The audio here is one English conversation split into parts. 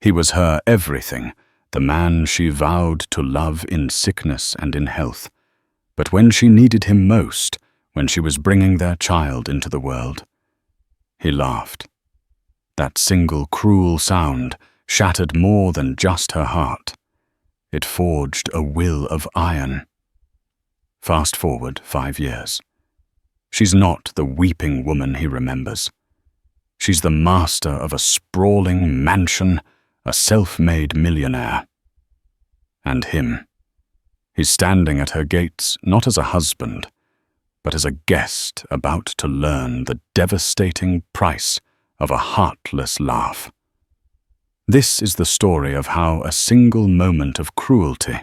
He was her everything, the man she vowed to love in sickness and in health. But when she needed him most, when she was bringing their child into the world, he laughed. That single cruel sound shattered more than just her heart. It forged a will of iron. Fast forward 5 years. She's not the weeping woman he remembers. She's the master of a sprawling mansion, a self-made millionaire. And him. He's standing at her gates not as a husband, but as a guest about to learn the devastating price of a heartless laugh. This is the story of how a single moment of cruelty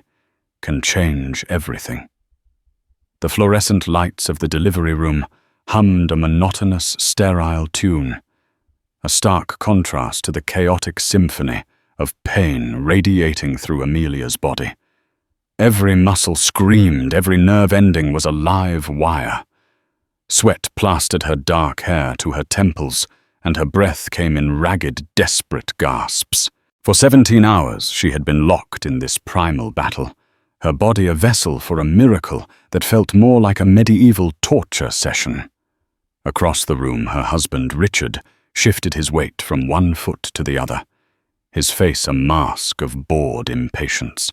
can change everything. The fluorescent lights of the delivery room hummed a monotonous, sterile tune, a stark contrast to the chaotic symphony of pain radiating through Amelia's body. Every muscle screamed, every nerve ending was a live wire. Sweat plastered her dark hair to her temples, and her breath came in ragged, desperate gasps. For 17 hours she had been locked in this primal battle, her body a vessel for a miracle that felt more like a medieval torture session. Across the room, her husband, Richard, shifted his weight from one foot to the other, his face a mask of bored impatience.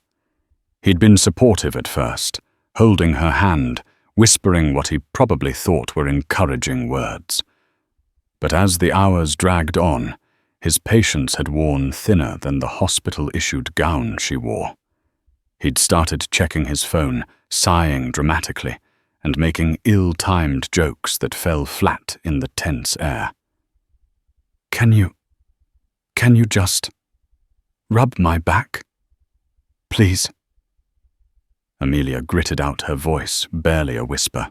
He'd been supportive at first, holding her hand, whispering what he probably thought were encouraging words. But as the hours dragged on, his patience had worn thinner than the hospital-issued gown she wore. He'd started checking his phone, sighing dramatically, and making ill-timed jokes that fell flat in the tense air. Can you just rub my back? Please." Amelia gritted out her voice, barely a whisper.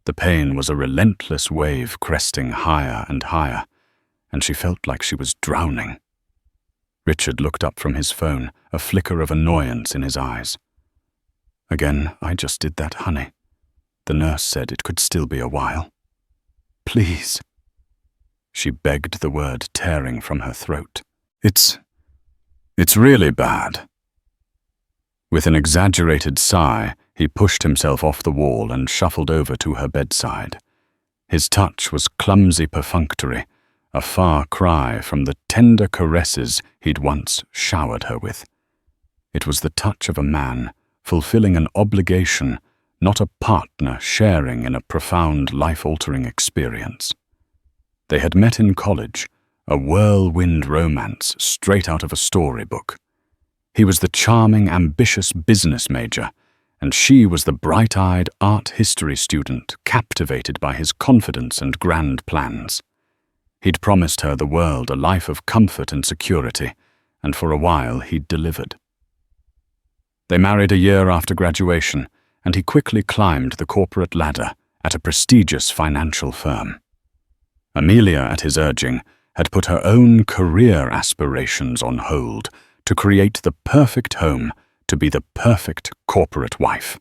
The pain was a relentless wave cresting higher and higher, and she felt like she was drowning. Richard looked up from his phone, a flicker of annoyance in his eyes. "Again, I just did that, honey. The nurse said it could still be a while. Please." She begged, the word tearing from her throat. It's really bad." With an exaggerated sigh, he pushed himself off the wall and shuffled over to her bedside. His touch was clumsy perfunctory, a far cry from the tender caresses he'd once showered her with. It was the touch of a man fulfilling an obligation, not a partner sharing in a profound, life-altering experience. They had met in college, a whirlwind romance straight out of a storybook. He was the charming, ambitious business major, and she was the bright-eyed art history student captivated by his confidence and grand plans. He'd promised her the world, a life of comfort and security, and for a while he'd delivered. They married a year after graduation, and he quickly climbed the corporate ladder at a prestigious financial firm. Amelia, at his urging, had put her own career aspirations on hold to create the perfect home, to be the perfect corporate wife.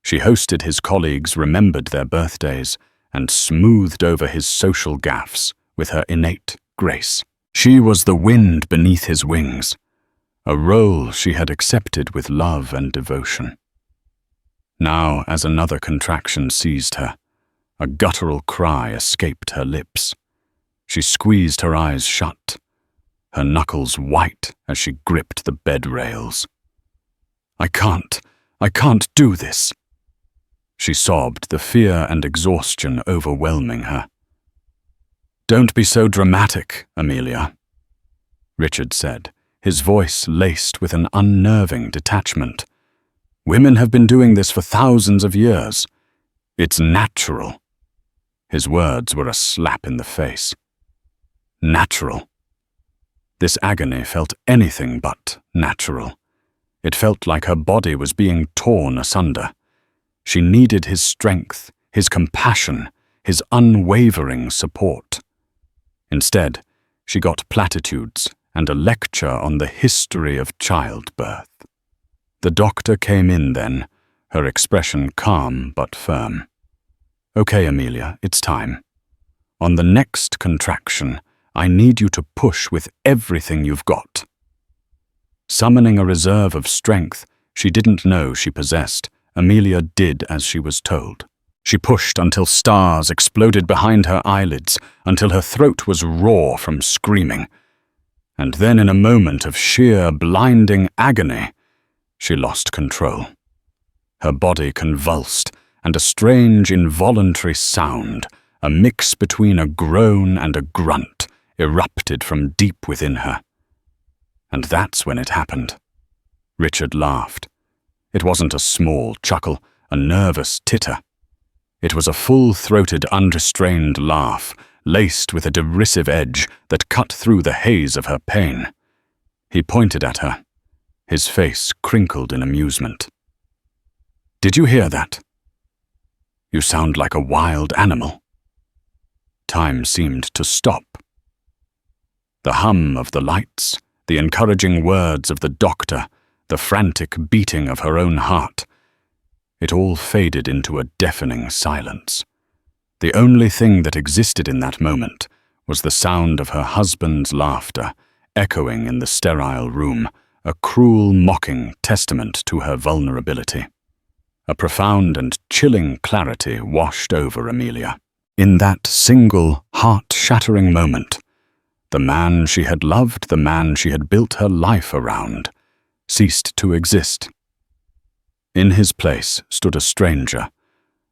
She hosted his colleagues, remembered their birthdays, and smoothed over his social gaffes with her innate grace. She was the wind beneath his wings, a role she had accepted with love and devotion. Now, as another contraction seized her, a guttural cry escaped her lips. She squeezed her eyes shut, her knuckles white as she gripped the bed rails. I can't do this." She sobbed, the fear and exhaustion overwhelming her. "Don't be so dramatic, Amelia," Richard said, his voice laced with an unnerving detachment. "Women have been doing this for thousands of years. It's natural." His words were a slap in the face. Natural. This agony felt anything but natural. It felt like her body was being torn asunder. She needed his strength, his compassion, his unwavering support. Instead, she got platitudes and a lecture on the history of childbirth. The doctor came in then, her expression calm but firm. "Okay, Amelia, it's time. On the next contraction, I need you to push with everything you've got." Summoning a reserve of strength she didn't know she possessed, Amelia did as she was told. She pushed until stars exploded behind her eyelids, until her throat was raw from screaming. And then, in a moment of sheer, blinding agony, she lost control. Her body convulsed, and a strange, involuntary sound, a mix between a groan and a grunt, erupted from deep within her. And that's when it happened. Richard laughed. It wasn't a small chuckle, a nervous titter. It was a full-throated, unrestrained laugh, laced with a derisive edge that cut through the haze of her pain. He pointed at her, his face crinkled in amusement. "Did you hear that? You sound like a wild animal." Time seemed to stop. The hum of the lights, the encouraging words of the doctor, the frantic beating of her own heart, it all faded into a deafening silence. The only thing that existed in that moment was the sound of her husband's laughter, echoing in the sterile room, a cruel, mocking testament to her vulnerability. A profound and chilling clarity washed over Amelia. In that single, heart-shattering moment, the man she had loved, the man she had built her life around, ceased to exist. In his place stood a stranger,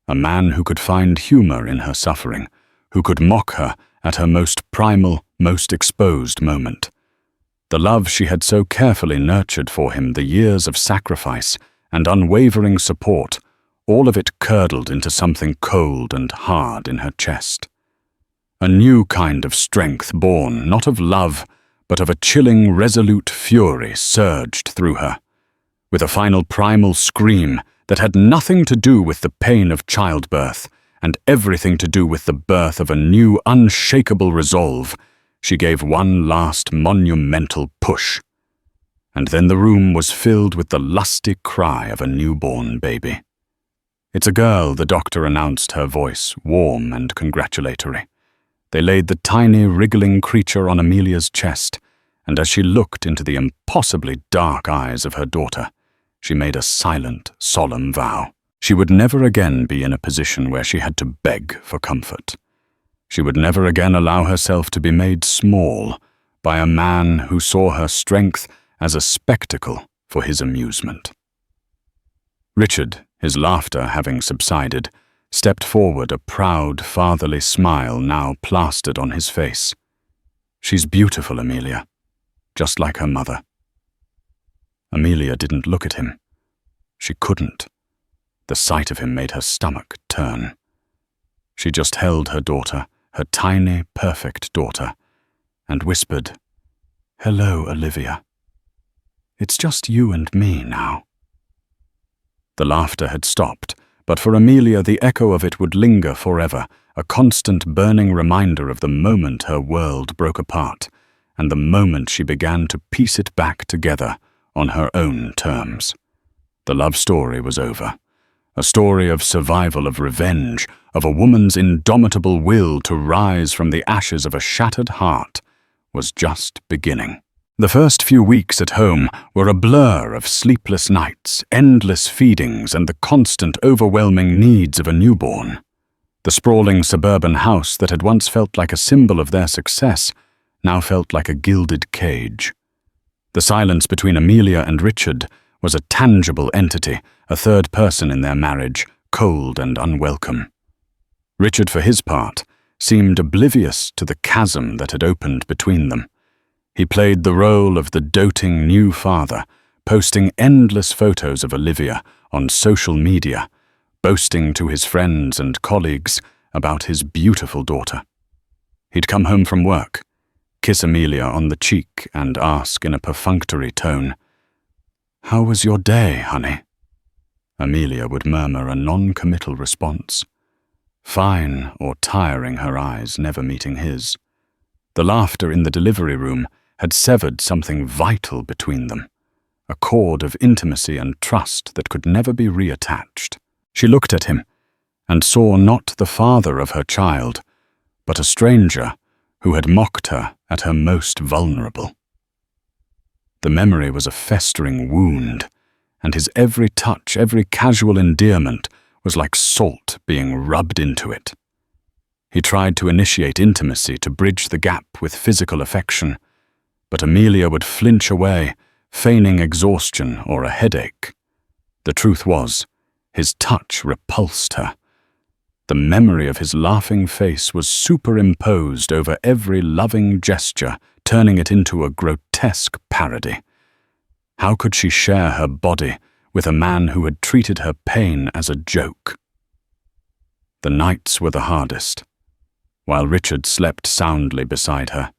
a man who could find humor in her suffering, who could mock her at her most primal, most exposed moment. The love she had so carefully nurtured for him, the years of sacrifice and unwavering support, all of it curdled into something cold and hard in her chest. A new kind of strength born not of love, but of a chilling, resolute fury surged through her. With a final primal scream that had nothing to do with the pain of childbirth and everything to do with the birth of a new, unshakable resolve, she gave one last monumental push. And then the room was filled with the lusty cry of a newborn baby. "It's a girl," the doctor announced, her voice warm and congratulatory. They laid the tiny, wriggling creature on Amelia's chest, and as she looked into the impossibly dark eyes of her daughter, she made a silent, solemn vow. She would never again be in a position where she had to beg for comfort. She would never again allow herself to be made small by a man who saw her strength as a spectacle for his amusement. Richard, his laughter having subsided, stepped forward, a proud, fatherly smile now plastered on his face. "She's beautiful, Amelia, just like her mother." Amelia didn't look at him. She couldn't. The sight of him made her stomach turn. She just held her daughter, her tiny, perfect daughter, and whispered, "Hello, Olivia. It's just you and me now." The laughter had stopped, but for Amelia the echo of it would linger forever, a constant burning reminder of the moment her world broke apart, and the moment she began to piece it back together on her own terms. The love story was over. A story of survival, of revenge, of a woman's indomitable will to rise from the ashes of a shattered heart, was just beginning. The first few weeks at home were a blur of sleepless nights, endless feedings, and the constant, overwhelming needs of a newborn. The sprawling suburban house that had once felt like a symbol of their success now felt like a gilded cage. The silence between Amelia and Richard was a tangible entity, a third person in their marriage, cold and unwelcome. Richard, for his part, seemed oblivious to the chasm that had opened between them. He played the role of the doting new father, posting endless photos of Olivia on social media, boasting to his friends and colleagues about his beautiful daughter. He'd come home from work, kiss Amelia on the cheek, and ask in a perfunctory tone, "How was your day, honey?" Amelia would murmur a non-committal response, fine or tiring, her eyes never meeting his. The laughter in the delivery room had severed something vital between them, a cord of intimacy and trust that could never be reattached. She looked at him and saw not the father of her child, but a stranger who had mocked her at her most vulnerable. The memory was a festering wound, and his every touch, every casual endearment was like salt being rubbed into it. He tried to initiate intimacy to bridge the gap with physical affection, but Amelia would flinch away, feigning exhaustion or a headache. The truth was, his touch repulsed her. The memory of his laughing face was superimposed over every loving gesture, turning it into a grotesque parody. How could she share her body with a man who had treated her pain as a joke? The nights were the hardest, while Richard slept soundly beside her,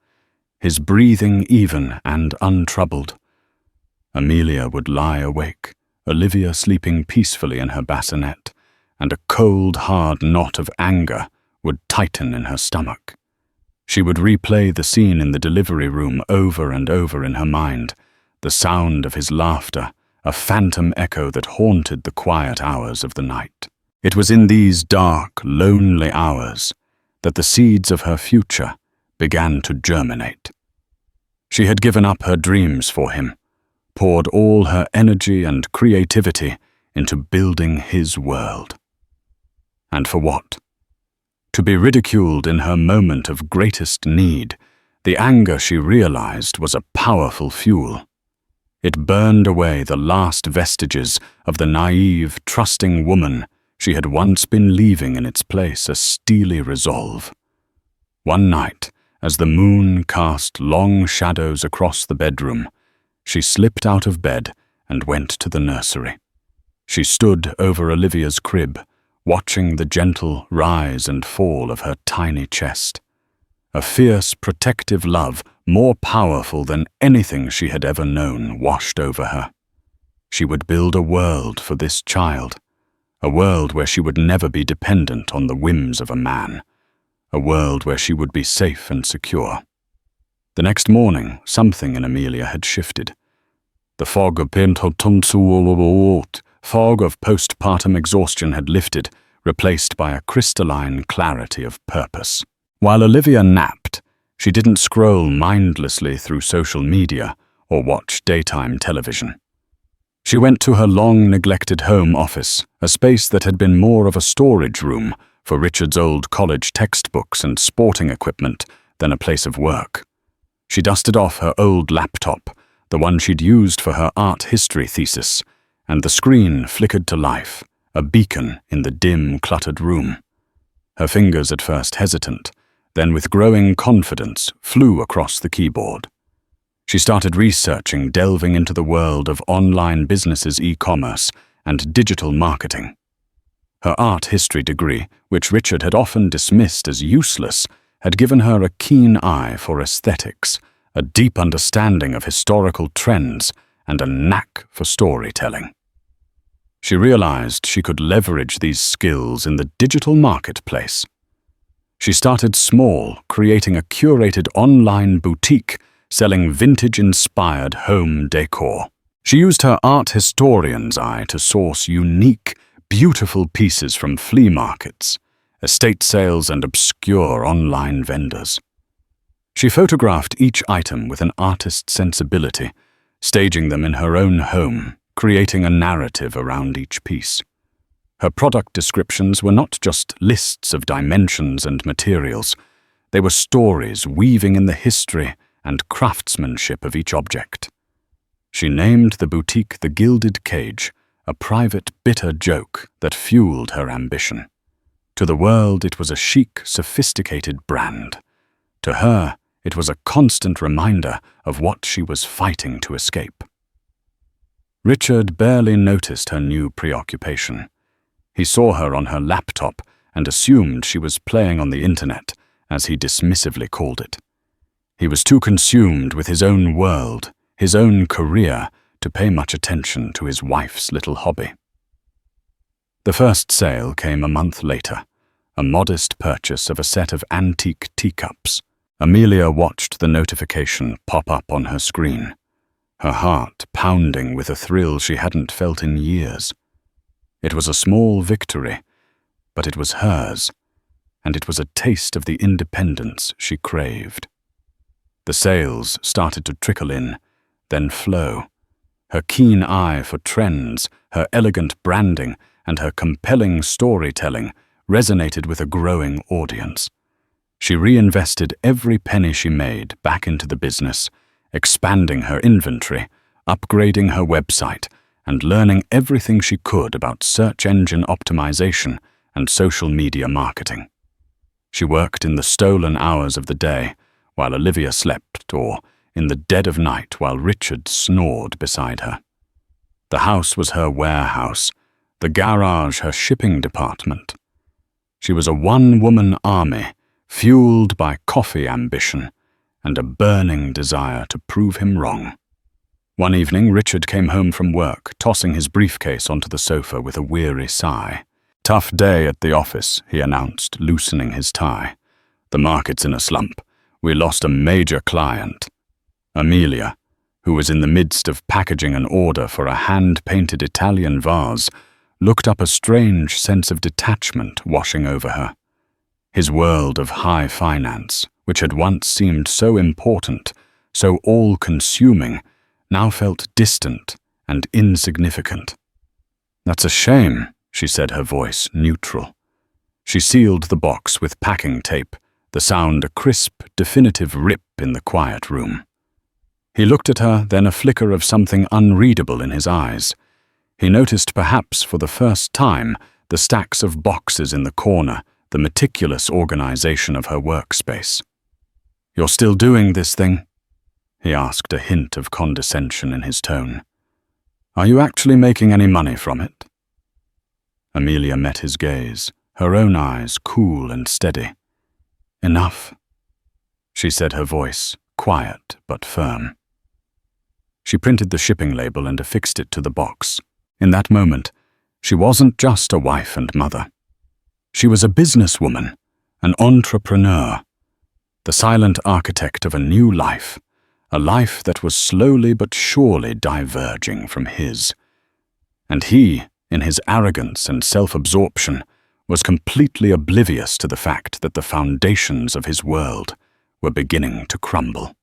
his breathing even and untroubled. Amelia would lie awake, Olivia sleeping peacefully in her bassinet, and a cold, hard knot of anger would tighten in her stomach. She would replay the scene in the delivery room over and over in her mind, the sound of his laughter, a phantom echo that haunted the quiet hours of the night. It was in these dark, lonely hours that the seeds of her future began to germinate. She had given up her dreams for him, poured all her energy and creativity into building his world. And for what? To be ridiculed in her moment of greatest need, the anger she realized was a powerful fuel. It burned away the last vestiges of the naive, trusting woman she had once been leaving in its place a steely resolve. One night, as the moon cast long shadows across the bedroom, she slipped out of bed and went to the nursery. She stood over Olivia's crib, watching the gentle rise and fall of her tiny chest. A fierce, protective love, more powerful than anything she had ever known, washed over her. She would build a world for this child, a world where she would never be dependent on the whims of a man, a world where she would be safe and secure. The next morning, something in Amelia had shifted. The fog of postpartum exhaustion had lifted, replaced by a crystalline clarity of purpose. While Olivia napped, she didn't scroll mindlessly through social media or watch daytime television. She went to her long-neglected home office, a space that had been more of a storage room for Richard's old college textbooks and sporting equipment than a place of work. She dusted off her old laptop, the one she'd used for her art history thesis, and the screen flickered to life, a beacon in the dim, cluttered room. Her fingers at first hesitant, then with growing confidence flew across the keyboard. She started researching, delving into the world of online businesses, e-commerce, and digital marketing. Her art history degree, which Richard had often dismissed as useless, had given her a keen eye for aesthetics, a deep understanding of historical trends, and a knack for storytelling. She realized she could leverage these skills in the digital marketplace. She started small, creating a curated online boutique selling vintage-inspired home decor. She used her art historian's eye to source unique, beautiful pieces from flea markets, estate sales, and obscure online vendors. She photographed each item with an artist's sensibility, staging them in her own home, creating a narrative around each piece. Her product descriptions were not just lists of dimensions and materials. They were stories weaving in the history and craftsmanship of each object. She named the boutique the Gilded Cage, a private, bitter joke that fueled her ambition. To the world, it was a chic, sophisticated brand. To her, it was a constant reminder of what she was fighting to escape. Richard barely noticed her new preoccupation. He saw her on her laptop and assumed she was playing on the internet, as he dismissively called it. He was too consumed with his own world, his own career, to pay much attention to his wife's little hobby. The first sale came a month later, a modest purchase of a set of antique teacups. Amelia watched the notification pop up on her screen, her heart pounding with a thrill she hadn't felt in years. It was a small victory, but it was hers, and it was a taste of the independence she craved. The sales started to trickle in, then flow. Her keen eye for trends, her elegant branding, and her compelling storytelling resonated with a growing audience. She reinvested every penny she made back into the business, expanding her inventory, upgrading her website, and learning everything she could about search engine optimization and social media marketing. She worked in the stolen hours of the day while Olivia slept, or in the dead of night while Richard snored beside her. The house was her warehouse, the garage her shipping department. She was a one-woman army, fueled by coffee ambition and a burning desire to prove him wrong. One evening, Richard came home from work, tossing his briefcase onto the sofa with a weary sigh. "Tough day at the office," he announced, loosening his tie. "The market's in a slump. We lost a major client." Amelia, who was in the midst of packaging an order for a hand-painted Italian vase, looked up, a strange sense of detachment washing over her. His world of high finance, which had once seemed so important, so all-consuming, now felt distant and insignificant. "That's a shame," she said, her voice neutral. She sealed the box with packing tape, the sound a crisp, definitive rip in the quiet room. He looked at her, then a flicker of something unreadable in his eyes. He noticed, perhaps for the first time, the stacks of boxes in the corner, the meticulous organization of her workspace. "You're still doing this thing?" he asked, a hint of condescension in his tone. "Are you actually making any money from it?" Amelia met his gaze, her own eyes cool and steady. "Enough," she said, her voice quiet but firm. She printed the shipping label and affixed it to the box. In that moment, she wasn't just a wife and mother. She was a businesswoman, an entrepreneur, the silent architect of a new life, a life that was slowly but surely diverging from his. And he, in his arrogance and self-absorption, was completely oblivious to the fact that the foundations of his world were beginning to crumble.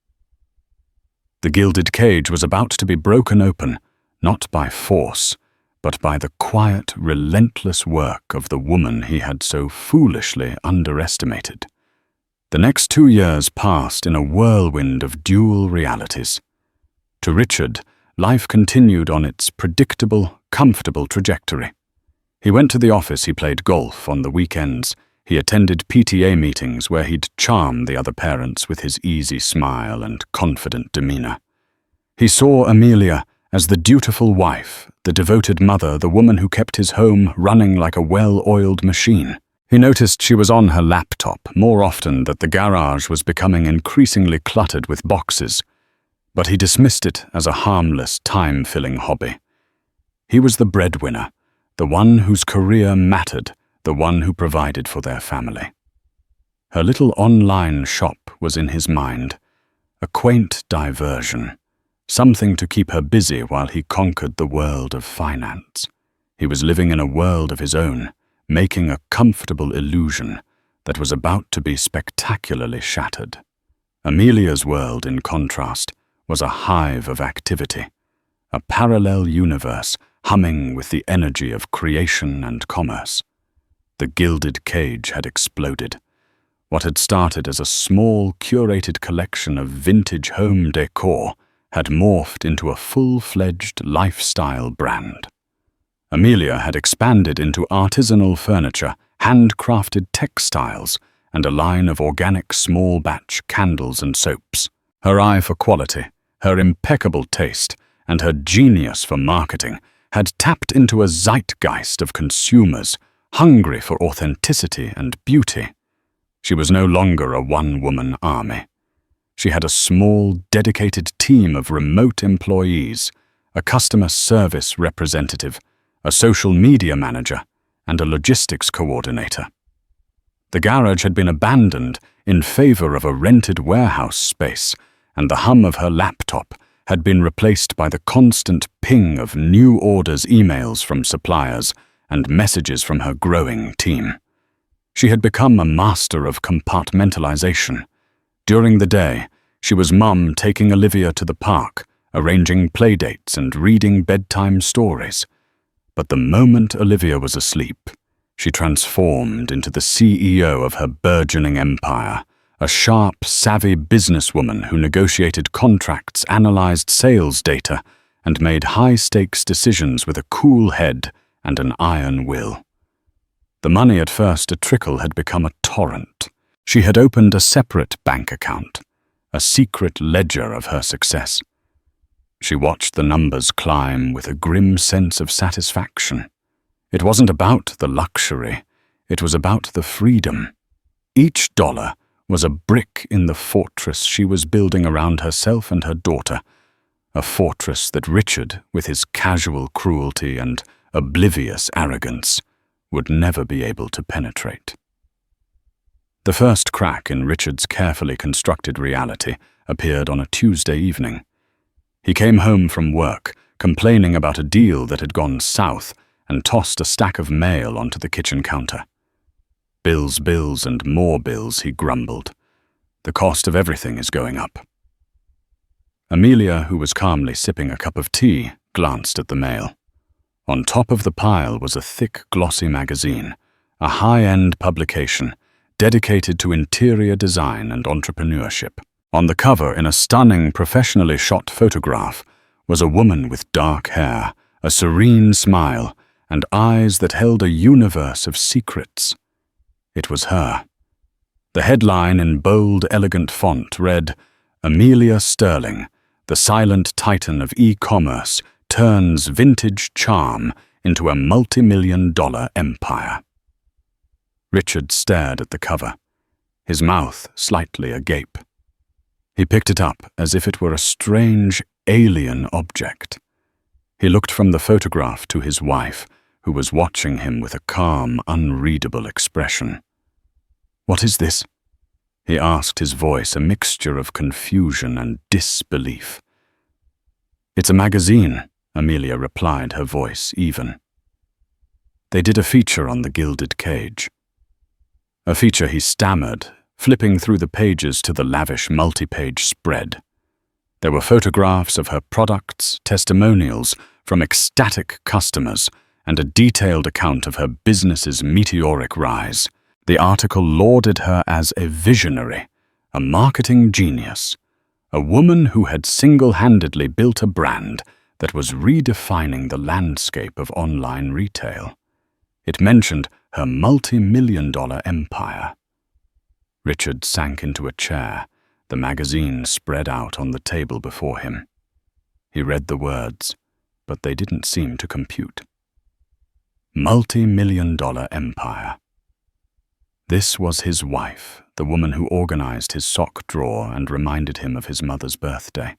The gilded cage was about to be broken open, not by force, but by the quiet, relentless work of the woman he had so foolishly underestimated. The next 2 years passed in a whirlwind of dual realities. To Richard, life continued on its predictable, comfortable trajectory. He went to the office, he played golf on the weekends, he attended PTA meetings where he'd charm the other parents with his easy smile and confident demeanor. He saw Amelia as the dutiful wife, the devoted mother, the woman who kept his home running like a well-oiled machine. He noticed she was on her laptop more often, that the garage was becoming increasingly cluttered with boxes, but he dismissed it as a harmless, time-filling hobby. He was the breadwinner, the one whose career mattered, the one who provided for their family. Her little online shop was in his mind, a quaint diversion, something to keep her busy while he conquered the world of finance. He was living in a world of his own, making a comfortable illusion that was about to be spectacularly shattered. Amelia's world, in contrast, was a hive of activity, a parallel universe humming with the energy of creation and commerce. The gilded cage had exploded. What had started as a small, curated collection of vintage home decor had morphed into a full-fledged lifestyle brand. Amelia had expanded into artisanal furniture, handcrafted textiles, and a line of organic small-batch candles and soaps. Her eye for quality, her impeccable taste, and her genius for marketing had tapped into a zeitgeist of consumers hungry for authenticity and beauty. She was no longer a one-woman army. She had a small, dedicated team of remote employees, a customer service representative, a social media manager, and a logistics coordinator. The garage had been abandoned in favor of a rented warehouse space, and the hum of her laptop had been replaced by the constant ping of new orders, emails from suppliers, and messages from her growing team. She had become a master of compartmentalization. During the day, She was Mum taking Olivia to the park, arranging playdates and reading bedtime stories. But the moment Olivia was asleep, she transformed into the CEO of her burgeoning empire, a sharp, savvy businesswoman who negotiated contracts, analyzed sales data, and made high-stakes decisions with a cool head and an iron will. The money, at first a trickle, had become a torrent. She had opened a separate bank account, a secret ledger of her success. She watched the numbers climb with a grim sense of satisfaction. It wasn't about the luxury, it was about the freedom. Each dollar was a brick in the fortress she was building around herself and her daughter, a fortress that Richard, with his casual cruelty and oblivious arrogance, would never be able to penetrate. The first crack in Richard's carefully constructed reality appeared on a Tuesday evening. He came home from work, complaining about a deal that had gone south, and tossed a stack of mail onto the kitchen counter. Bills, bills, and more bills, he grumbled. The cost of everything is going up. Amelia, who was calmly sipping a cup of tea, glanced at the mail. On top of the pile was a thick, glossy magazine, a high-end publication dedicated to interior design and entrepreneurship. On the cover, in a stunning, professionally shot photograph, was a woman with dark hair, a serene smile, and eyes that held a universe of secrets. It was her. The headline in bold, elegant font read, "Amelia Sterling, the silent titan of e-commerce, turns vintage charm into a multi-million-dollar empire." Richard stared at the cover, his mouth slightly agape. He picked it up as if it were a strange, alien object. He looked from the photograph to his wife, who was watching him with a calm, unreadable expression. "What is this?" he asked, his voice a mixture of confusion and disbelief. "It's a magazine," Amelia replied, her voice even. "They did a feature on the Gilded Cage." A feature he stammered, flipping through the pages to the lavish multi-page spread. There were photographs of her products, testimonials from ecstatic customers, and a detailed account of her business's meteoric rise. The article lauded her as a visionary, a marketing genius, a woman who had single-handedly built a brand that was redefining the landscape of online retail. It mentioned her multi-million-dollar empire. Richard sank into a chair, the magazine spread out on the table before him. He read the words, but they didn't seem to compute. Multi-million-dollar empire. This was his wife, the woman who organized his sock drawer and reminded him of his mother's birthday.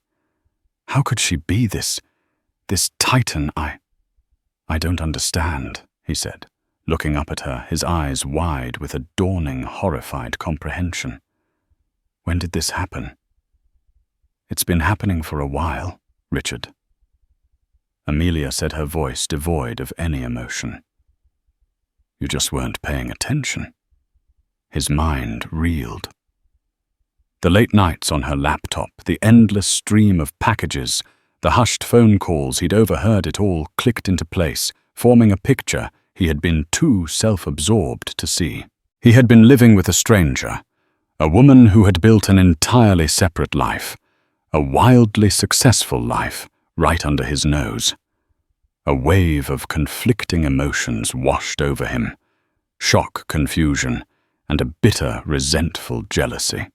How could she be this titan? I don't understand, he said, looking up at her, his eyes wide with a dawning, horrified comprehension. When did this happen? It's been happening for a while, Richard. Amelia said, her voice devoid of any emotion. You just weren't paying attention. His mind reeled. The late nights on her laptop, the endless stream of packages, the hushed phone calls he'd overheard, it all clicked into place, forming a picture he had been too self-absorbed to see. He had been living with a stranger, a woman who had built an entirely separate life, a wildly successful life right under his nose. A wave of conflicting emotions washed over him, shock, confusion, and a bitter, resentful jealousy.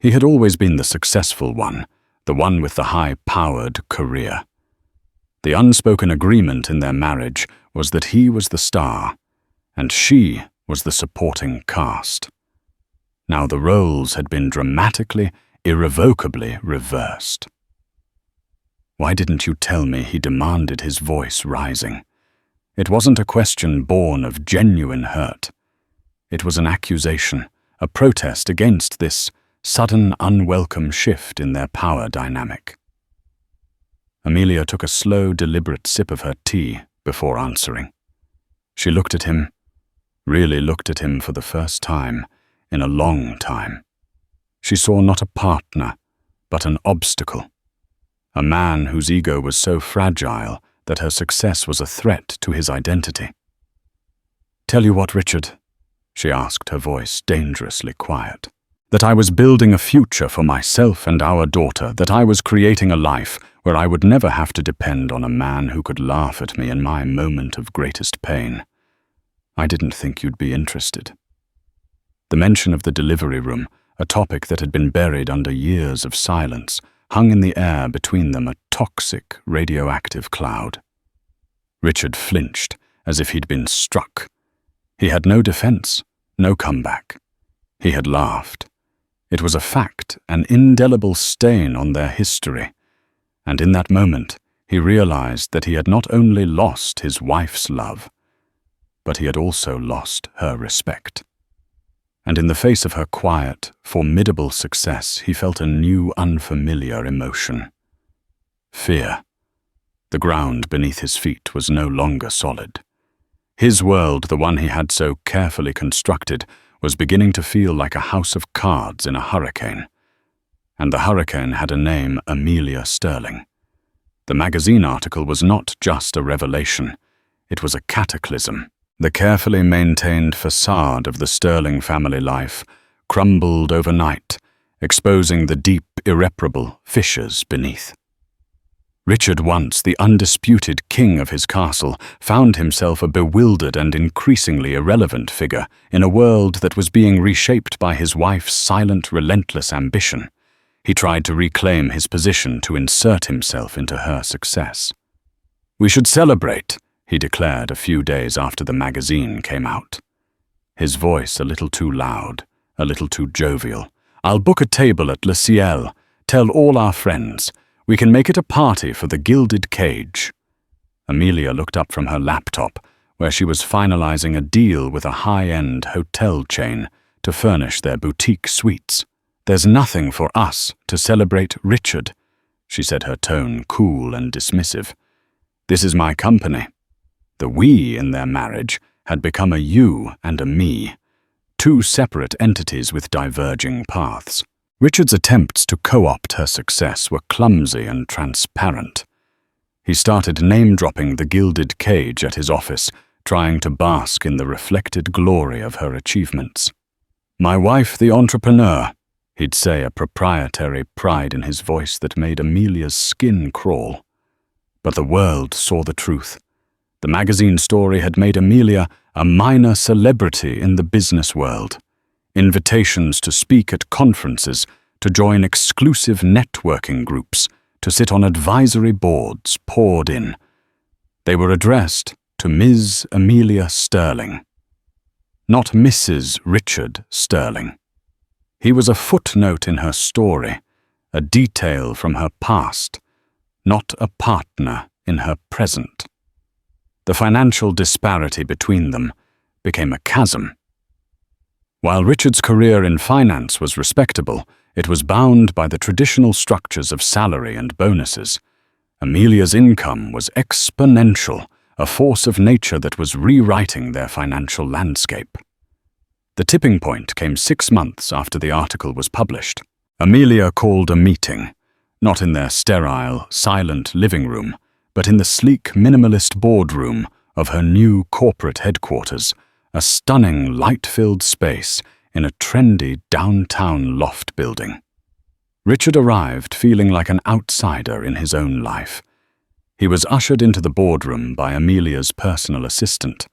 He had always been the successful one, the one with the high-powered career. The unspoken agreement in their marriage was that he was the star, and she was the supporting cast. Now the roles had been dramatically, irrevocably reversed. Why didn't you tell me? He demanded, his voice rising. It wasn't a question born of genuine hurt. It was an accusation, a protest against this sudden, unwelcome shift in their power dynamic. Amelia took a slow, deliberate sip of her tea before answering. She looked at him, really looked at him for the first time in a long time. she saw not a partner, but an obstacle. A man whose ego was so fragile that her success was a threat to his identity. "Tell you what, Richard," she asked, her voice dangerously quiet. "That I was building a future for myself and our daughter, that I was creating a life where I would never have to depend on a man who could laugh at me in my moment of greatest pain. I didn't think you'd be interested." The mention of the delivery room, a topic that had been buried under years of silence, hung in the air between them, a toxic, radioactive cloud. Richard flinched, as if he'd been struck. He had no defense, no comeback. He had laughed. It was a fact, an indelible stain on their history. And in that moment, he realized that he had not only lost his wife's love, but he had also lost her respect. And in the face of her quiet, formidable success, he felt a new, unfamiliar emotion. Fear. The ground beneath his feet was no longer solid. His world, the one he had so carefully constructed, was beginning to feel like a house of cards in a hurricane. And the hurricane had a name, Amelia Sterling. The magazine article was not just a revelation, it was a cataclysm. The carefully maintained facade of the Sterling family life crumbled overnight, exposing the deep, irreparable fissures beneath. Richard, once the undisputed king of his castle, found himself a bewildered and increasingly irrelevant figure in a world that was being reshaped by his wife's silent, relentless ambition. He tried to reclaim his position, to insert himself into her success. "We should celebrate," he declared a few days after the magazine came out. His voice a little too loud, a little too jovial. "I'll book a table at Le Ciel. Tell all our friends. We can make it a party for the Gilded Cage." Amelia looked up from her laptop, where she was finalizing a deal with a high-end hotel chain to furnish their boutique suites. "There's nothing for us to celebrate Richard," she said, her tone cool and dismissive. "This is my company." The "we" in their marriage had become a "you" and a "me," two separate entities with diverging paths. Richard's attempts to co-opt her success were clumsy and transparent. He started name-dropping the Gilded Cage at his office, trying to bask in the reflected glory of her achievements. "My wife, the entrepreneur," he'd say, a proprietary pride in his voice that made Amelia's skin crawl. But the world saw the truth. The magazine story had made Amelia a minor celebrity in the business world. Invitations to speak at conferences, to join exclusive networking groups, to sit on advisory boards poured in. They were addressed to Ms. Amelia Sterling, not Mrs. Richard Sterling. He was a footnote in her story, a detail from her past, not a partner in her present. The financial disparity between them became a chasm. While Richard's career in finance was respectable, it was bound by the traditional structures of salary and bonuses. Amelia's income was exponential, a force of nature that was rewriting their financial landscape. The tipping point came 6 months after the article was published. Amelia called a meeting, not in their sterile, silent living room, but in the sleek, minimalist boardroom of her new corporate headquarters, a stunning, light-filled space in a trendy downtown loft building. Richard arrived feeling like an outsider in his own life. He was ushered into the boardroom by Amelia's personal assistant,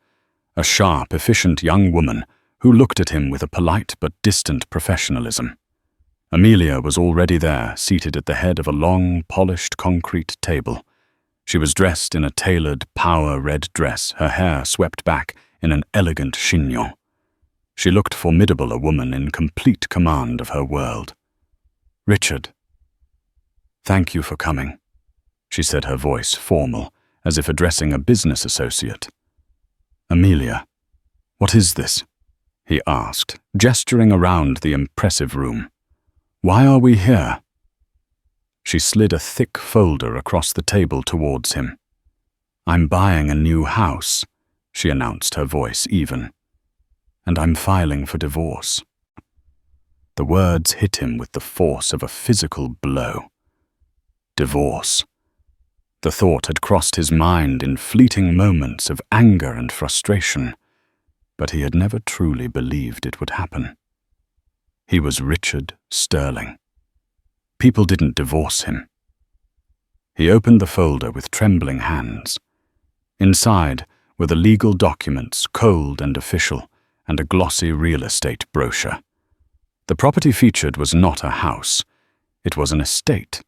a sharp, efficient young woman who looked at him with a polite but distant professionalism. Amelia was already there, seated at the head of a long, polished concrete table. She was dressed in a tailored, power-red dress, her hair swept back in an elegant chignon. She looked formidable, a woman in complete command of her world. "Richard, thank you for coming," she said, her voice formal, as if addressing a business associate. "Amelia, what is this?" he asked, gesturing around the impressive room. "Why are we here?" She slid a thick folder across the table towards him. "I'm buying a new house," she announced, her voice even. "And I'm filing for divorce." The words hit him with the force of a physical blow. Divorce. The thought had crossed his mind in fleeting moments of anger and frustration, but he had never truly believed it would happen. He was Richard Sterling. People didn't divorce him. He opened the folder with trembling hands. Inside were the legal documents, cold and official, and a glossy real estate brochure. The property featured was not a house. It was an estate.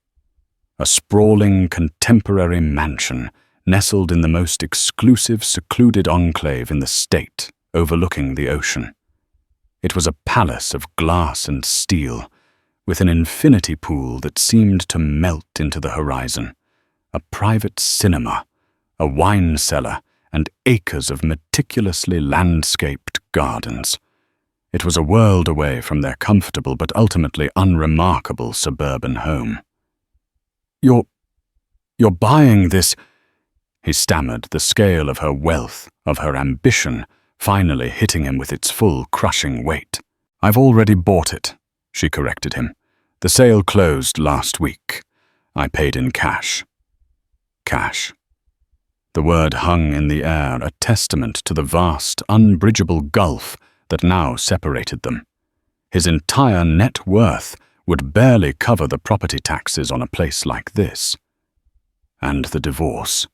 A sprawling, contemporary mansion nestled in the most exclusive, secluded enclave in the state, overlooking the ocean. It was a palace of glass and steel, with an infinity pool that seemed to melt into the horizon, a private cinema, a wine cellar, and acres of meticulously landscaped gardens. It was a world away from their comfortable but ultimately unremarkable suburban home. You're buying this," he stammered, the scale of her wealth, of her ambition, finally hitting him with its full crushing weight. "I've already bought it," she corrected him. "The sale closed last week. I paid in cash." Cash. The word hung in the air, a testament to the vast, unbridgeable gulf that now separated them. His entire net worth would barely cover the property taxes on a place like this. "And the divorce?"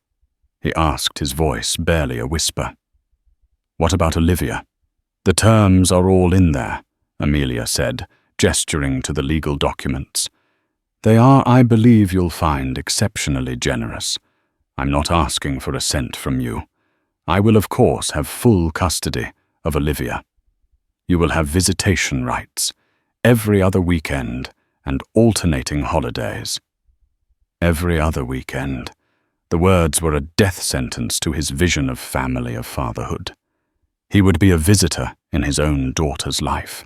he asked, his voice barely a whisper. "What about Olivia?" "The terms are all in there," Amelia said, gesturing to the legal documents. "They are, I believe you'll find, exceptionally generous. I'm not asking for a cent from you. I will, of course, have full custody of Olivia. You will have visitation rights, every other weekend, and alternating holidays." Every other weekend. The words were a death sentence to his vision of family, of fatherhood. He would be a visitor in his own daughter's life.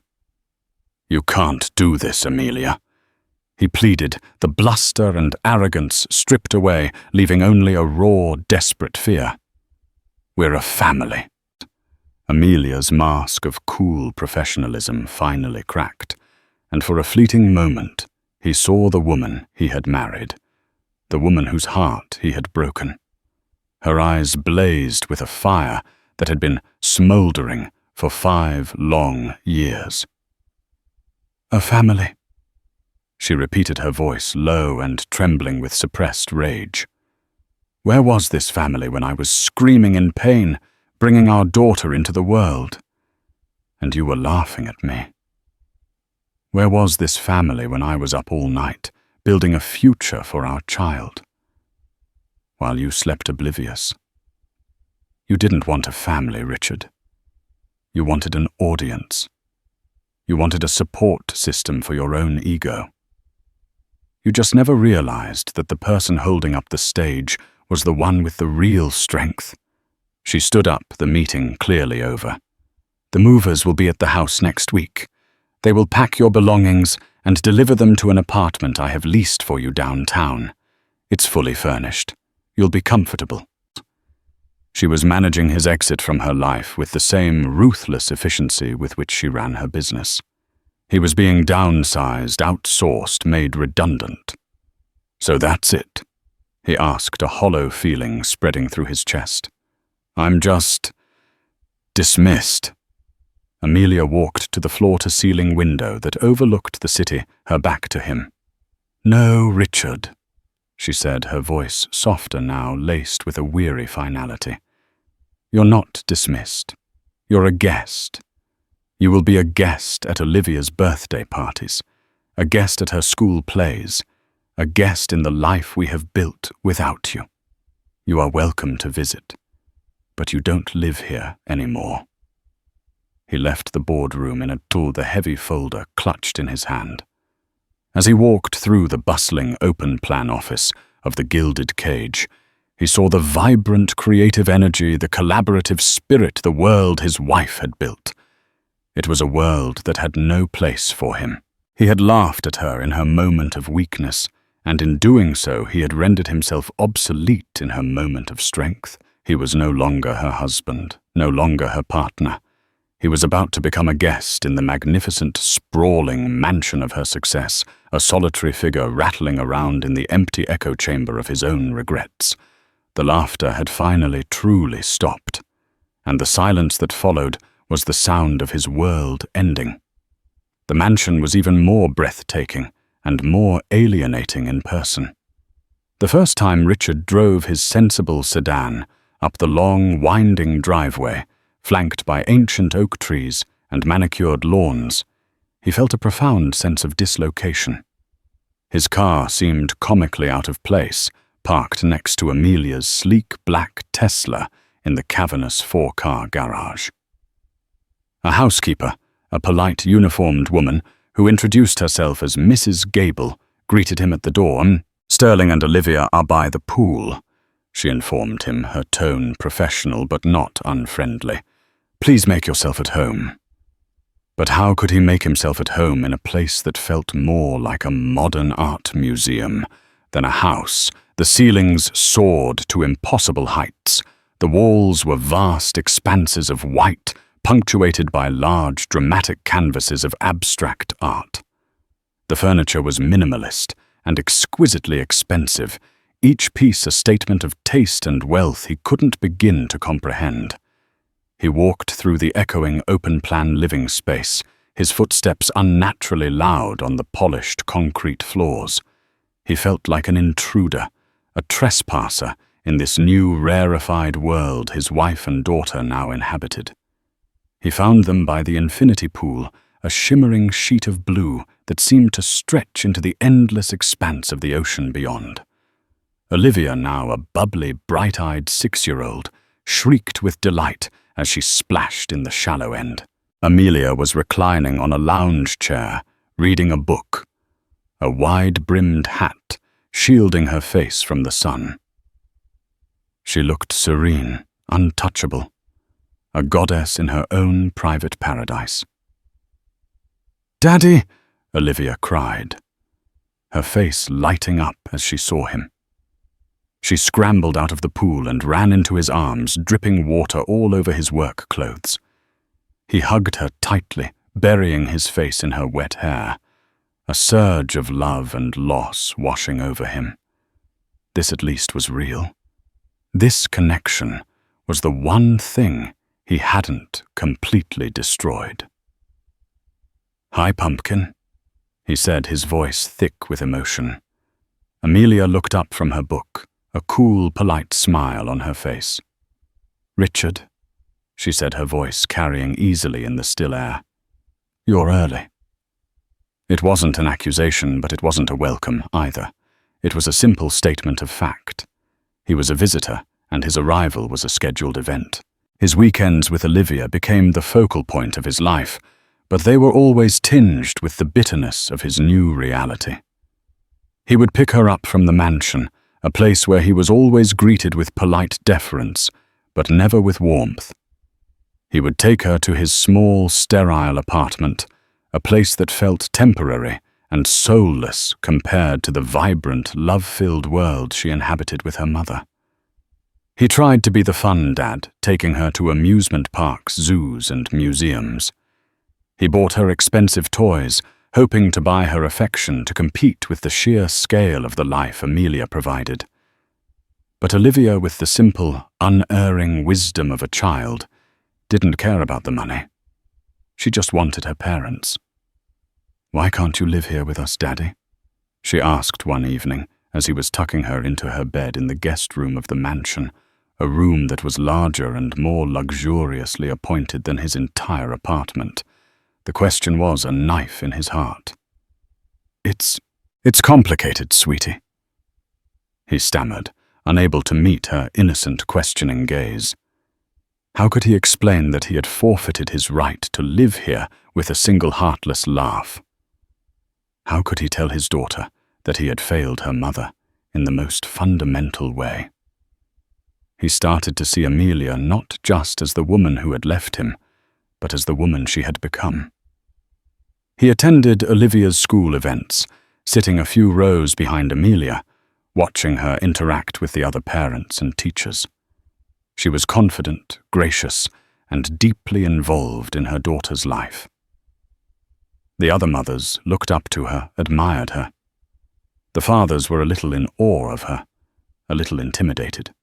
"You can't do this, Amelia," he pleaded, the bluster and arrogance stripped away, leaving only a raw, desperate fear. "We're a family." Amelia's mask of cool professionalism finally cracked, and for a fleeting moment he saw the woman he had married, the woman whose heart he had broken. Her eyes blazed with a fire that had been smoldering for 5 long years. "A family," she repeated, her voice low and trembling with suppressed rage. "Where was this family when I was screaming in pain, bringing our daughter into the world? And you were laughing at me. Where was this family when I was up all night, building a future for our child? While you slept oblivious. You didn't want a family, Richard. You wanted an audience. You wanted a support system for your own ego. You just never realized that the person holding up the stage was the one with the real strength." She stood up, the meeting clearly over. "The movers will be at the house next week. They will pack your belongings and deliver them to an apartment I have leased for you downtown. It's fully furnished. You'll be comfortable." She was managing his exit from her life with the same ruthless efficiency with which she ran her business. He was being downsized, outsourced, made redundant. "So that's it?" he asked, a hollow feeling spreading through his chest. "I'm just dismissed." Amelia walked to the floor-to-ceiling window that overlooked the city, her back to him. "No, Richard," she said, her voice softer now, laced with a weary finality. "You're not dismissed. You're a guest. You will be a guest at Olivia's birthday parties, a guest at her school plays, a guest in the life we have built without you. You are welcome to visit, but you don't live here anymore." He left the boardroom in a tool, the heavy folder clutched in his hand. As he walked through the bustling open-plan office of the Gilded Cage, he saw the vibrant creative energy, the collaborative spirit, the world his wife had built. It was a world that had no place for him. He had laughed at her in her moment of weakness, and in doing so he had rendered himself obsolete in her moment of strength. He was no longer her husband, no longer her partner. He was about to become a guest in the magnificent, sprawling mansion of her success, a solitary figure rattling around in the empty echo chamber of his own regrets. The laughter had finally truly stopped, and the silence that followed was the sound of his world ending. The mansion was even more breathtaking and more alienating in person. The first time Richard drove his sensible sedan up the long, winding driveway, flanked by ancient oak trees and manicured lawns, he felt a profound sense of dislocation. His car seemed comically out of place, parked next to Amelia's sleek black Tesla in the cavernous four-car garage. A housekeeper, a polite uniformed woman who introduced herself as Mrs. Gable, greeted him at the door. "Sterling and Olivia are by the pool," she informed him, her tone professional but not unfriendly. "Please make yourself at home." But how could he make himself at home in a place that felt more like a modern art museum than a house? The ceilings soared to impossible heights. The walls were vast expanses of white, punctuated by large, dramatic canvases of abstract art. The furniture was minimalist and exquisitely expensive, each piece a statement of taste and wealth he couldn't begin to comprehend. He walked through the echoing open-plan living space, his footsteps unnaturally loud on the polished concrete floors. He felt like an intruder, a trespasser in this new rarefied world his wife and daughter now inhabited. He found them by the infinity pool, a shimmering sheet of blue that seemed to stretch into the endless expanse of the ocean beyond. Olivia, now a bubbly, bright-eyed 6-year-old, shrieked with delight as she splashed in the shallow end. Amelia was reclining on a lounge chair, reading a book, a wide-brimmed hat shielding her face from the sun. She looked serene, untouchable, a goddess in her own private paradise. "Daddy!" Olivia cried, her face lighting up as she saw him. She scrambled out of the pool and ran into his arms, dripping water all over his work clothes. He hugged her tightly, burying his face in her wet hair, a surge of love and loss washing over him. This at least was real. This connection was the one thing he hadn't completely destroyed. "Hi, Pumpkin," he said, his voice thick with emotion. Amelia looked up from her book, a cool, polite smile on her face. "Richard," she said, her voice carrying easily in the still air. "You're early." It wasn't an accusation, but it wasn't a welcome either. It was a simple statement of fact. He was a visitor, and his arrival was a scheduled event. His weekends with Olivia became the focal point of his life, but they were always tinged with the bitterness of his new reality. He would pick her up from the mansion, a place where he was always greeted with polite deference, but never with warmth. He would take her to his small, sterile apartment, a place that felt temporary and soulless compared to the vibrant, love-filled world she inhabited with her mother. He tried to be the fun dad, taking her to amusement parks, zoos, and museums. He bought her expensive toys, hoping to buy her affection to compete with the sheer scale of the life Amelia provided. But Olivia, with the simple, unerring wisdom of a child, didn't care about the money. She just wanted her parents. "Why can't you live here with us, Daddy?" she asked one evening as he was tucking her into her bed in the guest room of the mansion, a room that was larger and more luxuriously appointed than his entire apartment. The question was a knife in his heart. It's complicated, sweetie," he stammered, unable to meet her innocent, questioning gaze. How could he explain that he had forfeited his right to live here with a single heartless laugh? How could he tell his daughter that he had failed her mother in the most fundamental way? He started to see Amelia not just as the woman who had left him, but as the woman she had become. He attended Olivia's school events, sitting a few rows behind Amelia, watching her interact with the other parents and teachers. She was confident, gracious, and deeply involved in her daughter's life. The other mothers looked up to her, admired her. The fathers were a little in awe of her, a little intimidated.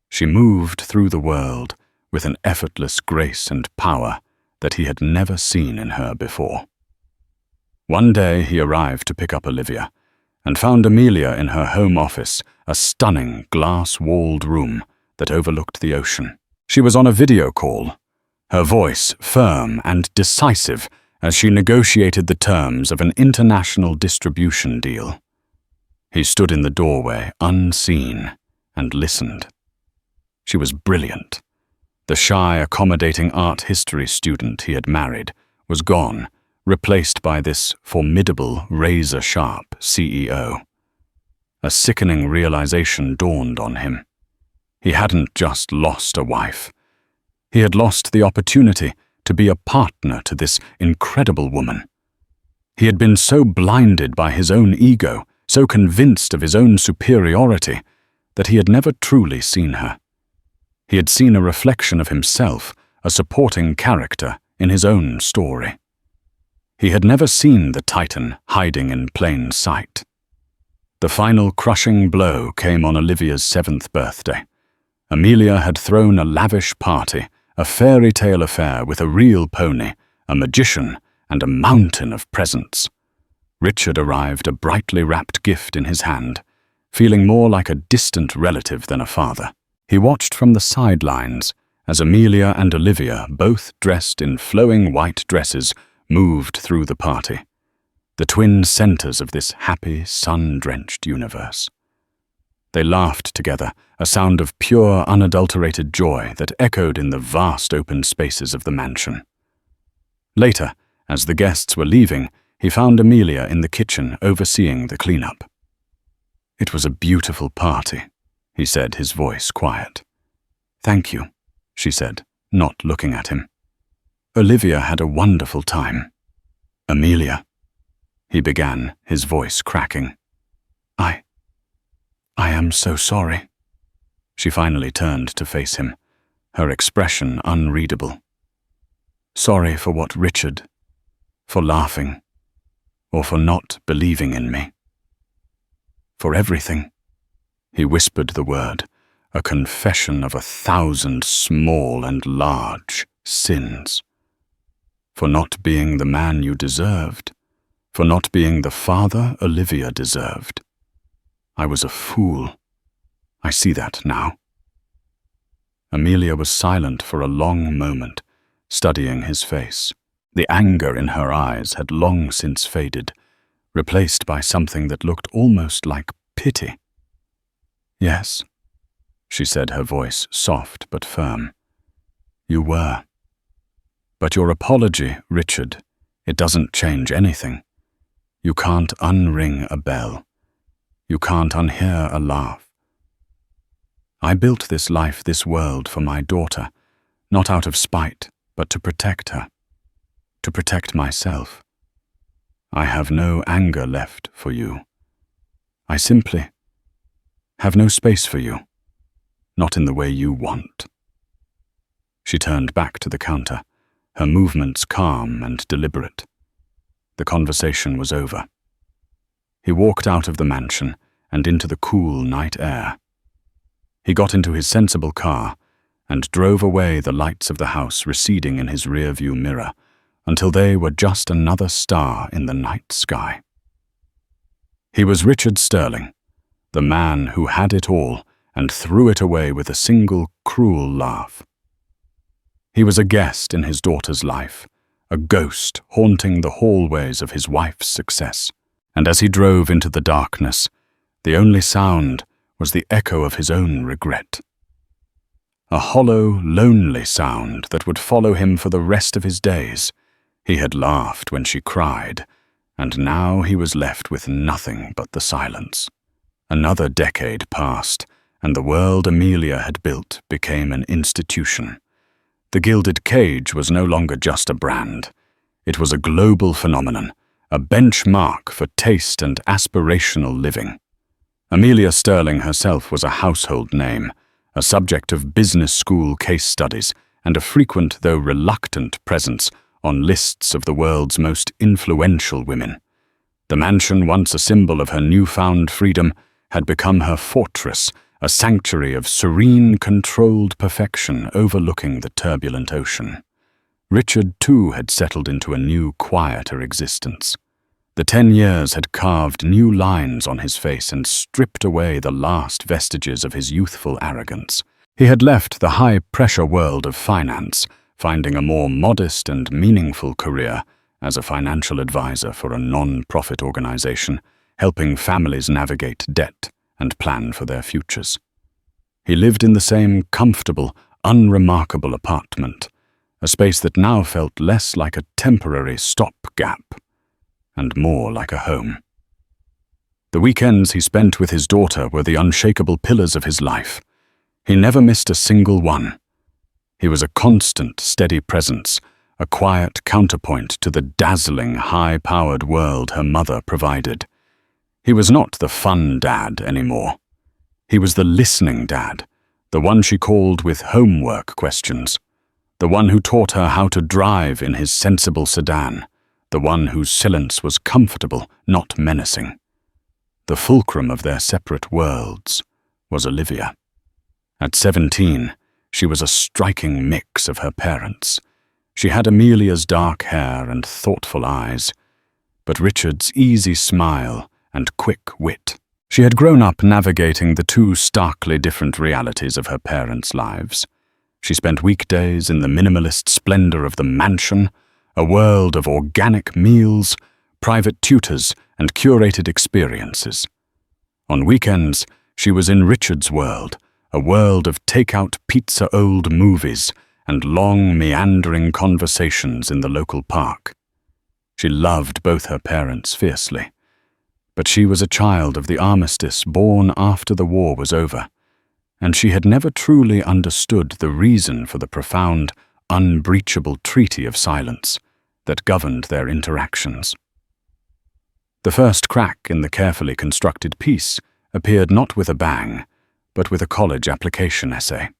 She moved through the world with an effortless grace and power that he had never seen in her before. One day he arrived to pick up Olivia and found Amelia in her home office, a stunning glass-walled room that overlooked the ocean. She was on a video call, her voice firm and decisive as she negotiated the terms of an international distribution deal. He stood in the doorway, unseen, and listened. She was brilliant. The shy, accommodating art history student he had married was gone, replaced by this formidable, razor-sharp CEO. A sickening realization dawned on him. He hadn't just lost a wife. He had lost the opportunity to be a partner to this incredible woman. He had been so blinded by his own ego, so convinced of his own superiority, that he had never truly seen her. He had seen a reflection of himself, a supporting character in his own story. He had never seen the Titan hiding in plain sight. The final crushing blow came on Olivia's 7th birthday. Amelia had thrown a lavish party, a fairy tale affair with a real pony, a magician, and a mountain of presents. Richard arrived, a brightly wrapped gift in his hand, feeling more like a distant relative than a father. He watched from the sidelines as Amelia and Olivia, both dressed in flowing white dresses, moved through the party, the twin centers of this happy, sun-drenched universe. They laughed together, a sound of pure, unadulterated joy that echoed in the vast open spaces of the mansion. Later, as the guests were leaving, he found Amelia in the kitchen overseeing the cleanup. "It was a beautiful party," he said, his voice quiet. "Thank you," she said, not looking at him. "Olivia had a wonderful time." "Amelia," he began, his voice cracking. I am so sorry." She finally turned to face him, her expression unreadable. "Sorry for what, Richard? For laughing? Or for not believing in me?" "For everything." He whispered the word, a confession of 1,000 small and large sins. "For not being the man you deserved. For not being the father Olivia deserved. I was a fool. I see that now." Amelia was silent for a long moment, studying his face. The anger in her eyes had long since faded, replaced by something that looked almost like pity. "Yes," she said, her voice soft but firm. "You were. But your apology, Richard, it doesn't change anything. You can't unring a bell. You can't unhear a laugh. I built this life, this world, for my daughter, not out of spite, but to protect her, to protect myself. I have no anger left for you. I simply have no space for you, not in the way you want." She turned back to the counter, her movements calm and deliberate. The conversation was over. He walked out of the mansion and into the cool night air. He got into his sensible car and drove away, the lights of the house receding in his rear-view mirror until they were just another star in the night sky. He was Richard Sterling, the man who had it all and threw it away with a single cruel laugh. He was a guest in his daughter's life, a ghost haunting the hallways of his wife's success. And as he drove into the darkness, the only sound was the echo of his own regret. A hollow, lonely sound that would follow him for the rest of his days. He had laughed when she cried, and now he was left with nothing but the silence. Another decade passed, and the world Amelia had built became an institution. The Gilded Cage was no longer just a brand. It was a global phenomenon, a benchmark for taste and aspirational living. Amelia Sterling herself was a household name, a subject of business school case studies and a frequent though reluctant presence on lists of the world's most influential women. The mansion, once a symbol of her newfound freedom, had become her fortress, a sanctuary of serene, controlled perfection overlooking the turbulent ocean. Richard, too, had settled into a new, quieter existence. The 10 years had carved new lines on his face and stripped away the last vestiges of his youthful arrogance. He had left the high-pressure world of finance, finding a more modest and meaningful career as a financial advisor for a non-profit organization, helping families navigate debt and plan for their futures. He lived in the same comfortable, unremarkable apartment, a space that now felt less like a temporary stopgap and more like a home. The weekends he spent with his daughter were the unshakable pillars of his life. He never missed a single one. He was a constant, steady presence, a quiet counterpoint to the dazzling, high-powered world her mother provided. He was not the fun dad anymore. He was the listening dad, the one she called with homework questions, the one who taught her how to drive in his sensible sedan, the one whose silence was comfortable, not menacing. The fulcrum of their separate worlds was Olivia. At 17, she was a striking mix of her parents. She had Amelia's dark hair and thoughtful eyes, but Richard's easy smile and quick wit. She had grown up navigating the two starkly different realities of her parents' lives. She spent weekdays in the minimalist splendor of the mansion, a world of organic meals, private tutors, and curated experiences. On weekends, she was in Richard's world, a world of take-out pizza old movies and long, meandering conversations in the local park. She loved both her parents fiercely, but she was a child of the armistice born after the war was over, and she had never truly understood the reason for the profound, unbreachable treaty of silence that governed their interactions. The first crack in the carefully constructed piece appeared not with a bang, but with a college application essay.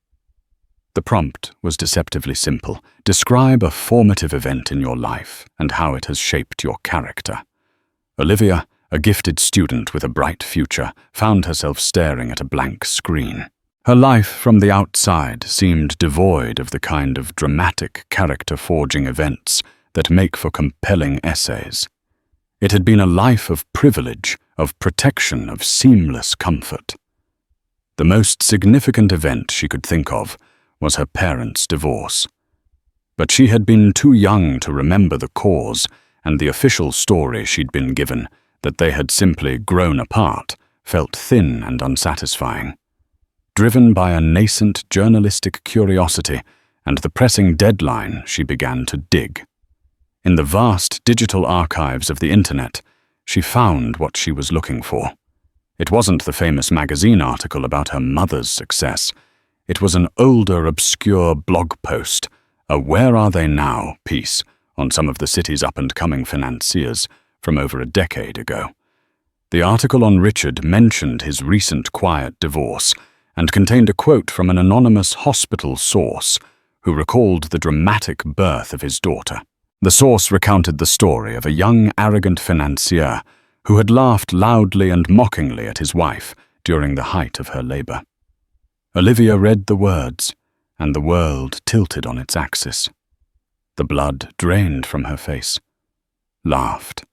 The prompt was deceptively simple. Describe a formative event in your life and how it has shaped your character. Olivia, a gifted student with a bright future, found herself staring at a blank screen. Her life from the outside seemed devoid of the kind of dramatic, character-forging events that make for compelling essays. It had been a life of privilege, of protection, of seamless comfort. The most significant event she could think of was her parents' divorce. But she had been too young to remember the cause, and the official story she'd been given, that they had simply grown apart, felt thin and unsatisfying. Driven by a nascent journalistic curiosity and the pressing deadline, she began to dig. In the vast digital archives of the internet, she found what she was looking for. It wasn't the famous magazine article about her mother's success. It was an older, obscure blog post, a "Where Are They Now" piece on some of the city's up-and-coming financiers from over a decade ago. The article on Richard mentioned his recent quiet divorce and contained a quote from an anonymous hospital source who recalled the dramatic birth of his daughter. The source recounted the story of a young, arrogant financier who had laughed loudly and mockingly at his wife during the height of her labor. Olivia read the words, and the world tilted on its axis. The blood drained from her face. Laughed.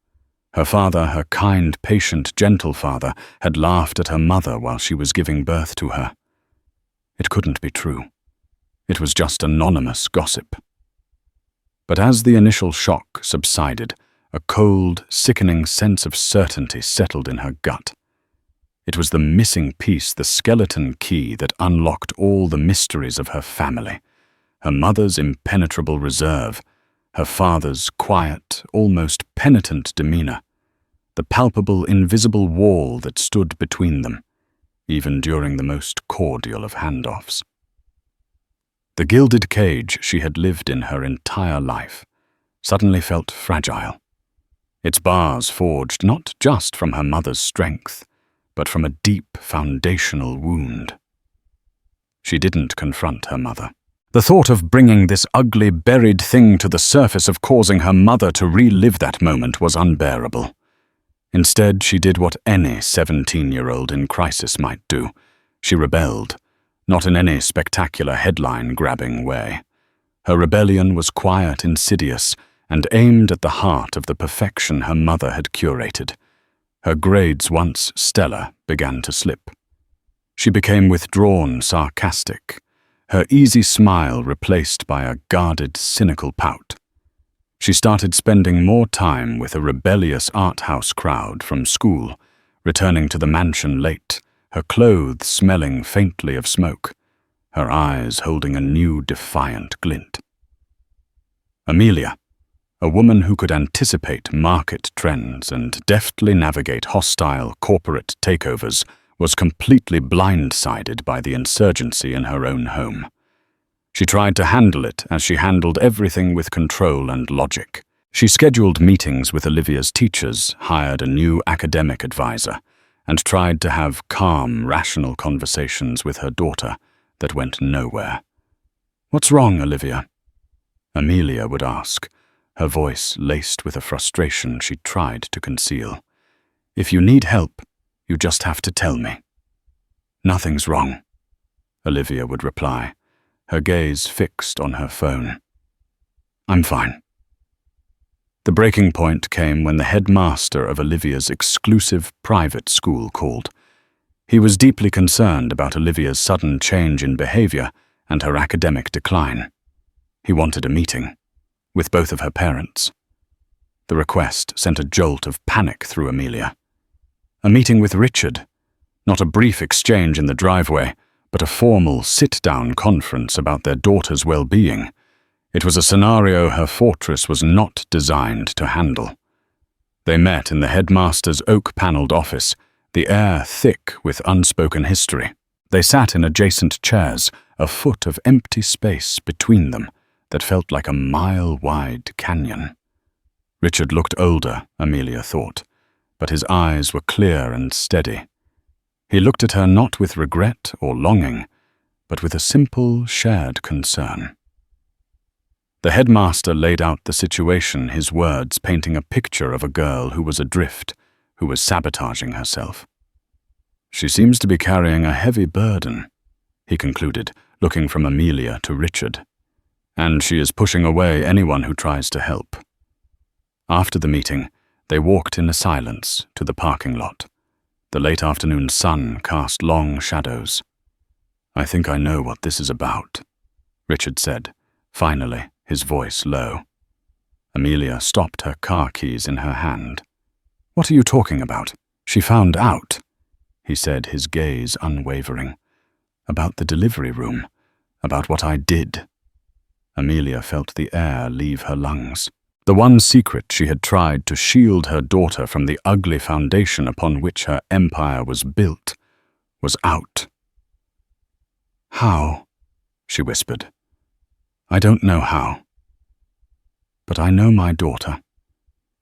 Her father, her kind, patient, gentle father, had laughed at her mother while she was giving birth to her. It couldn't be true. It was just anonymous gossip. But as the initial shock subsided, a cold, sickening sense of certainty settled in her gut. It was the missing piece, the skeleton key that unlocked all the mysteries of her family. Her mother's impenetrable reserve, her father's quiet, almost penitent demeanor, the palpable, invisible wall that stood between them, even during the most cordial of handoffs. The gilded cage she had lived in her entire life suddenly felt fragile. Its bars forged not just from her mother's strength, but from a deep foundational wound. She didn't confront her mother. The thought of bringing this ugly, buried thing to the surface, of causing her mother to relive that moment, was unbearable. Instead, she did what any 17-year-old in crisis might do. She rebelled, not in any spectacular headline-grabbing way. Her rebellion was quiet, insidious, and aimed at the heart of the perfection her mother had curated. Her grades, once stellar, began to slip. She became withdrawn, sarcastic, her easy smile replaced by a guarded, cynical pout. She started spending more time with a rebellious art house crowd from school, returning to the mansion late, her clothes smelling faintly of smoke, her eyes holding a new defiant glint. Amelia, a woman who could anticipate market trends and deftly navigate hostile corporate takeovers, was completely blindsided by the insurgency in her own home. She tried to handle it as she handled everything with control and logic. She scheduled meetings with Olivia's teachers, hired a new academic advisor, and tried to have calm, rational conversations with her daughter that went nowhere. "What's wrong, Olivia?" Amelia would ask, her voice laced with a frustration she tried to conceal. "If you need help, you just have to tell me." "Nothing's wrong," Olivia would reply, her gaze fixed on her phone. "I'm fine." The breaking point came when the headmaster of Olivia's exclusive private school called. He was deeply concerned about Olivia's sudden change in behavior and her academic decline. He wanted a meeting with both of her parents. The request sent a jolt of panic through Amelia. A meeting with Richard, not a brief exchange in the driveway, but a formal sit-down conference about their daughter's well-being. It was a scenario her fortress was not designed to handle. They met in the headmaster's oak-paneled office, the air thick with unspoken history. They sat in adjacent chairs, a foot of empty space between them that felt like a mile-wide canyon. Richard looked older, Amelia thought, but his eyes were clear and steady. He looked at her not with regret or longing, but with a simple, shared concern. The headmaster laid out the situation, his words painting a picture of a girl who was adrift, who was sabotaging herself. "She seems to be carrying a heavy burden," he concluded, looking from Amelia to Richard. "And she is pushing away anyone who tries to help." After the meeting, they walked in a silence to the parking lot. The late afternoon sun cast long shadows. "I think I know what this is about," Richard said, finally, his voice low. Amelia stopped, her car keys in her hand. "What are you talking about?" "She found out," he said, his gaze unwavering. "About the delivery room, about what I did." Amelia felt the air leave her lungs. The one secret she had tried to shield her daughter from the ugly foundation upon which her empire was built was out. "How?" she whispered. "I don't know how. But I know my daughter.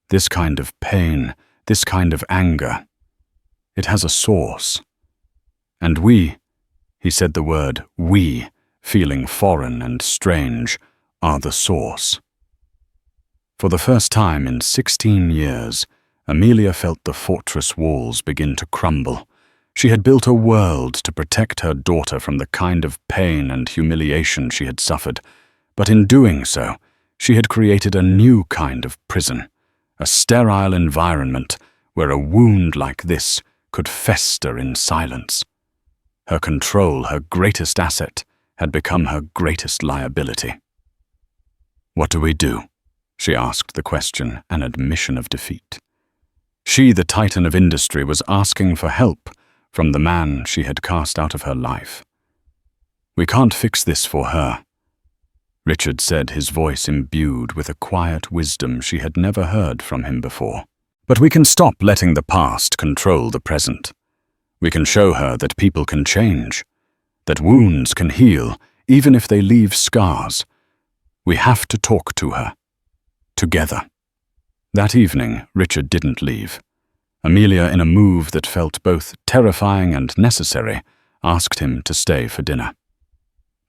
This kind of pain, this kind of anger, it has a source. And we," he said the word we, feeling foreign and strange, "are the source." For the first time in 16 years, Amelia felt the fortress walls begin to crumble. She had built a world to protect her daughter from the kind of pain and humiliation she had suffered, but in doing so, she had created a new kind of prison, a sterile environment where a wound like this could fester in silence. Her control, her greatest asset, had become her greatest liability. "What do we do?" she asked the question, an admission of defeat. She, the titan of industry, was asking for help from the man she had cast out of her life. "We can't fix this for her," Richard said, his voice imbued with a quiet wisdom she had never heard from him before. "But we can stop letting the past control the present. We can show her that people can change, that wounds can heal, even if they leave scars. We have to talk to her. Together." That evening, Richard didn't leave. Amelia, in a move that felt both terrifying and necessary, asked him to stay for dinner.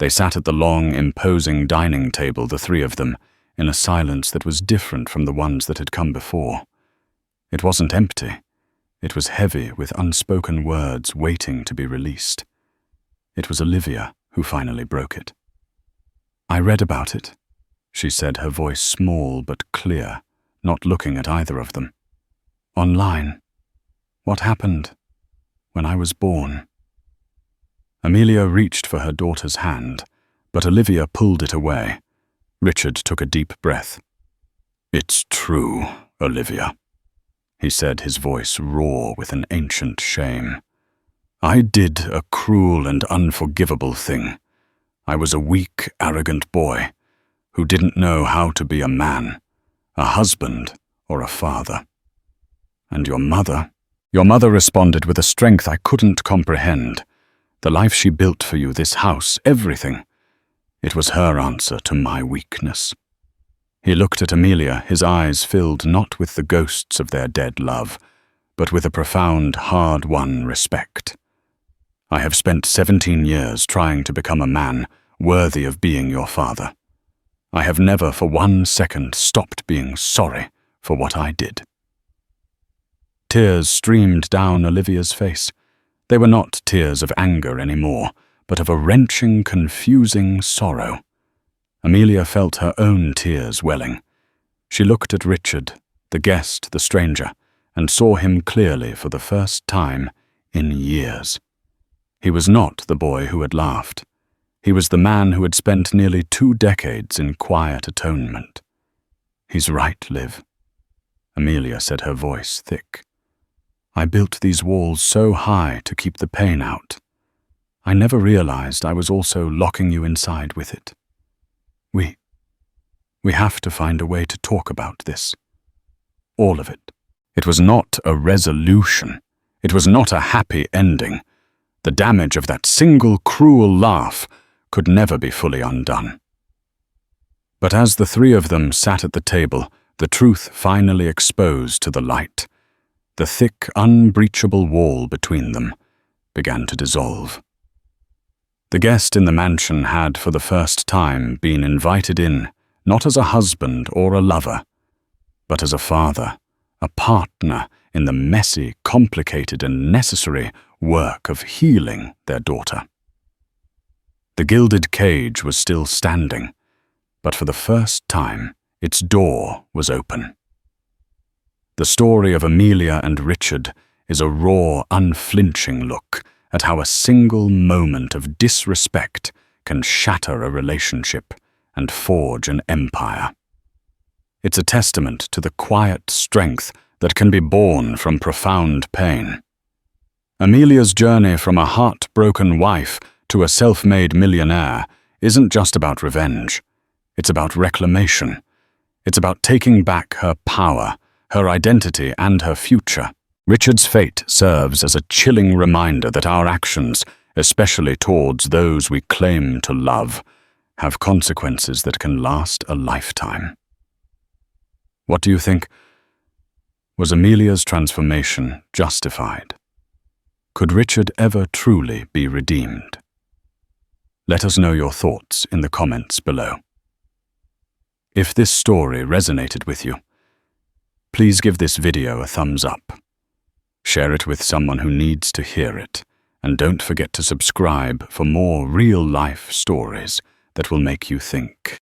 They sat at the long, imposing dining table, the three of them, in a silence that was different from the ones that had come before. It wasn't empty. It was heavy with unspoken words waiting to be released. It was Olivia who finally broke it. "I read about it," she said, her voice small but clear, not looking at either of them. "Online. What happened when I was born?" Amelia reached for her daughter's hand, but Olivia pulled it away. Richard took a deep breath. "It's true, Olivia," he said, his voice raw with an ancient shame. "I did a cruel and unforgivable thing. I was a weak, arrogant boy who didn't know how to be a man, a husband, or a father. And your mother responded with a strength I couldn't comprehend. The life she built for you, this house, everything. It was her answer to my weakness." He looked at Amelia, his eyes filled not with the ghosts of their dead love, but with a profound, hard-won respect. "I have spent 17 years trying to become a man worthy of being your father. I have never for 1 second stopped being sorry for what I did." Tears streamed down Olivia's face. They were not tears of anger anymore, but of a wrenching, confusing sorrow. Amelia felt her own tears welling. She looked at Richard, the guest, the stranger, and saw him clearly for the first time in years. He was not the boy who had laughed. He was the man who had spent nearly 2 decades in quiet atonement. "He's right, Liv," Amelia said, her voice thick. "I built these walls so high to keep the pain out. I never realized I was also locking you inside with it. We have to find a way to talk about this. All of it. It was not a resolution. It was not a happy ending. The damage of that single cruel laugh could never be fully undone." But as the three of them sat at the table, the truth finally exposed to the light. The thick, unbreachable wall between them began to dissolve. The guest in the mansion had, for the first time, been invited in, not as a husband or a lover, but as a father, a partner in the messy, complicated, and necessary work of healing their daughter. The gilded cage was still standing, but for the first time, its door was open. The story of Amelia and Richard is a raw, unflinching look at how a single moment of disrespect can shatter a relationship and forge an empire. It's a testament to the quiet strength that can be born from profound pain. Amelia's journey from a heartbroken wife to a self-made millionaire isn't just about revenge. It's about reclamation. It's about taking back her power, her identity, and her future. Richard's fate serves as a chilling reminder that our actions, especially towards those we claim to love, have consequences that can last a lifetime. What do you think? Was Amelia's transformation justified? Could Richard ever truly be redeemed? Let us know your thoughts in the comments below. If this story resonated with you, please give this video a thumbs up. Share it with someone who needs to hear it, and don't forget to subscribe for more real-life stories that will make you think.